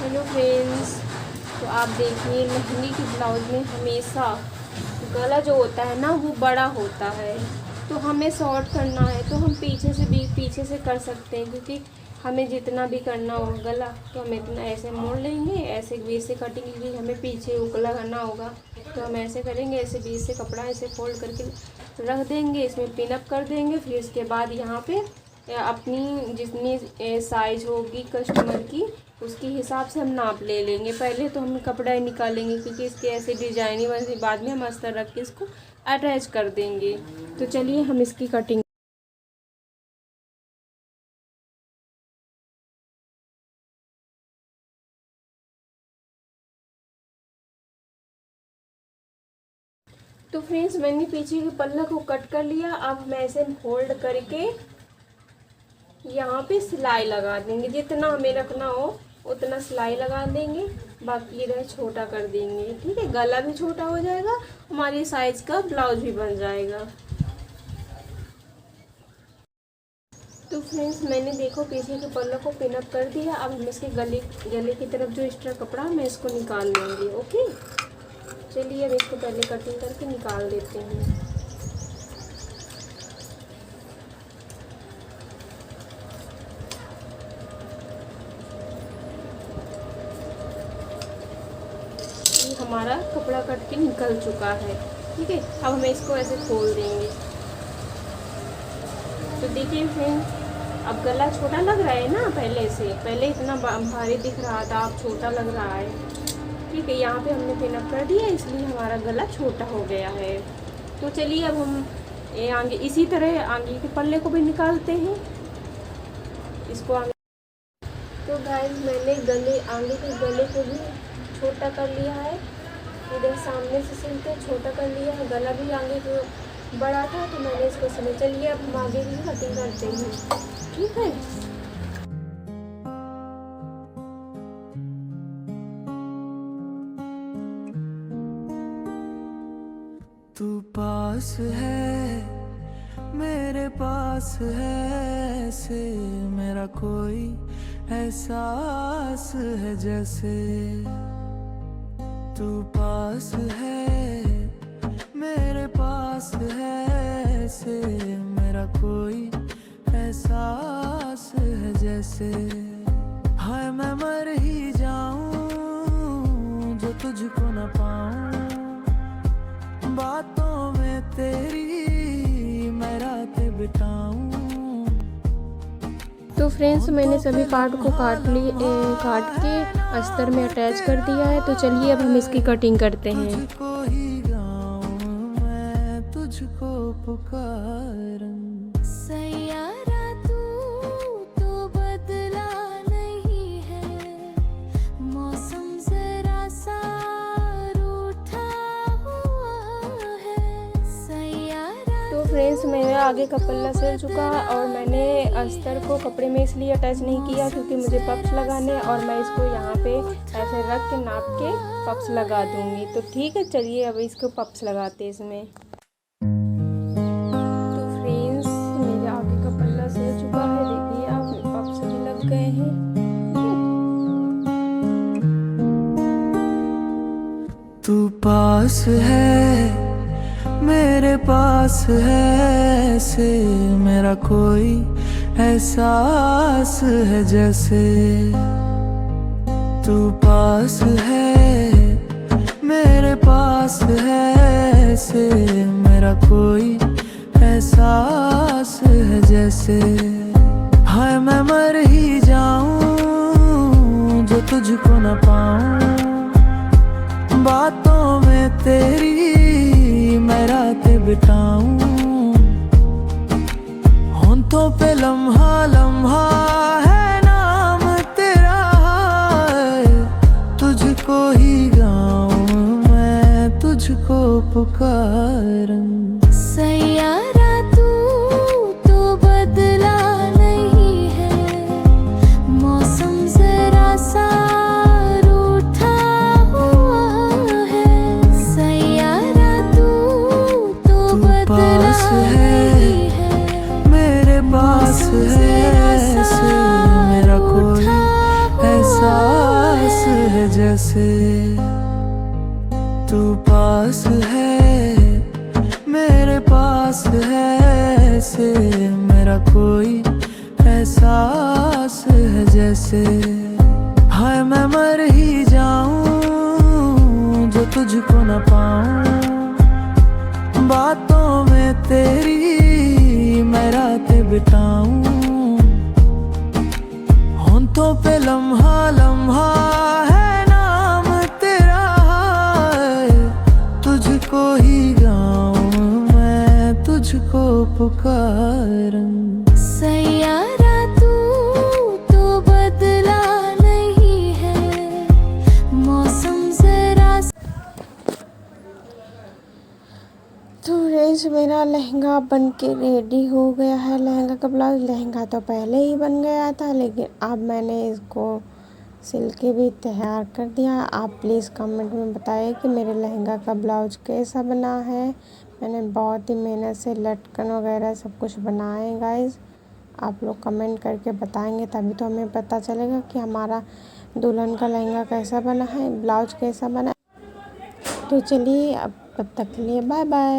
Hello friends, तो आप देखिए लहंगे की ब्लाउज में हमेशा गला जो होता है ना वो बड़ा होता है। तो हमें शॉर्ट करना है तो हम पीछे से कर सकते हैं, क्योंकि हमें जितना भी करना हो गला तो हम इतना ऐसे मोड़ लेंगे। ऐसे बीच से कटिंग की हमें पीछे उगला करना होगा तो हम ऐसे करेंगे, ऐसे बीच से कपड़ा ऐसे फोल्ड करके रख देंगे, इसमें पिन अप कर देंगे। फिर इसके बाद यहाँ पे अपनी जितनी साइज होगी कस्टमर की उसके हिसाब से हम नाप ले लेंगे। पहले तो हम कपड़ा ही निकालेंगे क्योंकि इसके ऐसे डिजाइन ही बन, बाद में हम अस्तर रख के इसको अटैच कर देंगे। तो चलिए हम इसकी कटिंग। तो फ्रेंड्स, मैंने पीछे के पल्ला को कट कर लिया। अब हम ऐसे फोल्ड करके यहाँ पे सिलाई लगा देंगे, जितना हमें रखना हो उतना सिलाई लगा देंगे, बाकी इधर छोटा कर देंगे। ठीक है, गला भी छोटा हो जाएगा, हमारी साइज का ब्लाउज भी बन जाएगा। तो फ्रेंड्स, मैंने देखो पीछे के पल्ला को पिन अप कर दिया। अब हम इसके गले की तरफ जो एक्स्ट्रा कपड़ा मैं इसको निकाल लूँगी। ओके, चलिए अब इसको पहले कटिंग करके निकाल देते हैं। हमारा कपड़ा कट के निकल चुका है। ठीक है, अब हमें इसको ऐसे खोल देंगे। तो देखिए फ्रेंड्स, अब गला छोटा लग रहा है ना, पहले इतना भारी दिख रहा था, अब छोटा लग रहा है। ठीक है, यहाँ पे हमने पिन अप कर दिया, इसलिए हमारा गला छोटा हो गया है। तो चलिए अब हम आगे इसी तरह आगे के पल्ले को भी निकालते हैं इसको आगे। तो गाइस, मैंने आगे के गले को भी छोटा कर लिया है। इधर सामने से सिलते छोटा कर लिया है, गला भी आगे को बड़ा था तो मैंने इसको सिला। चलिए अब हम आगे की कटिंग करते हैं। ठीक है, तू पास है मेरे पास है, ऐसे मेरा कोई एहसास है जैसे। तू पास है मेरे पास है, ऐसे मेरा कोई एहसास है जैसे। हाय मैं मर ही जाऊं जो तुझको न पाऊं, बातों में तेरी मैं रातें बिताऊं। तो फ्रेंड्स, मैंने सभी पार्ट को काट के अस्तर में अटैच कर दिया है। तो चलिए अब हम इसकी कटिंग करते हैं। तुझको ही गाऊं मैं, तुझको पुकारूं। सैयारा तू तो बदला नहीं है, मौसम जरा सा रूठा हुआ है। सैयारा तो फ्रेंड्स, मेरा आगे का पल्ला सिल चुका है और मैंने अस्तर को कपड़े में इसलिए अटैच नहीं किया क्योंकि मुझे पफ्स लगाने, और मैं इसको यहाँ पे ऐसे रख के नाप के पफ्स लगा दूँगी। तो ठीक है, चलिए अब इसको पफ्स लगाते हैं इसमें। तो फ्रेंड्स, मेरे आगे का पल्ला सिल चुका है, देखिए आप पफ्स भी लग गए हैं। तू पास है मेरे पास है, ऐसे मेरा कोई एहसास है जैसे। तू पास है मेरे पास है, ऐसे मेरा कोई एहसास है जैसे। हाय मैं मर ही जाऊं जो तुझको न पाऊं, बातों में तेरी मैं रातें बिताऊं। होंठों पे लम्हा लम्हा है नाम तेरा, तुझको ही गाऊं मैं, तुझको पुकारूं। सैयारा तू तो बदला नहीं है, मौसम जरा सा रूठा हुआ है। सैयारा तू तो बदला नहीं है, मेरे पास है, ऐसे मेरा कोई एहसास जैसे तू पास है मेरे पास है, ऐसे मेरा कोई एहसास है जैसे। हाय मैं मर ही जाऊं जो तुझको न पाऊं, बातों में तेरी मैं रातें बिताऊं, होंठों पे लम्हा लम्हा है नाम तेरा, तुझको ही गाऊं मैं तुझको पुकारूं। सैयारा तू तो बदला नहीं है, मौसम जरा तो रेंज मेरा लहंगा बन के रेडी हो गया है। लहंगा का ब्लाउज, लहंगा तो पहले ही बन गया था लेकिन अब मैंने इसको सिल के भी तैयार कर दिया। आप प्लीज़ कमेंट में बताइए कि मेरे लहंगा का ब्लाउज कैसा बना है। मैंने बहुत ही मेहनत से लटकन वगैरह सब कुछ बनाए गाइस। आप लोग कमेंट करके बताएंगे तभी तो हमें पता चलेगा कि हमारा दुल्हन का लहंगा कैसा बना है, ब्लाउज कैसा बना है। तो चलिए अब तब तक के लिए बाय बाय।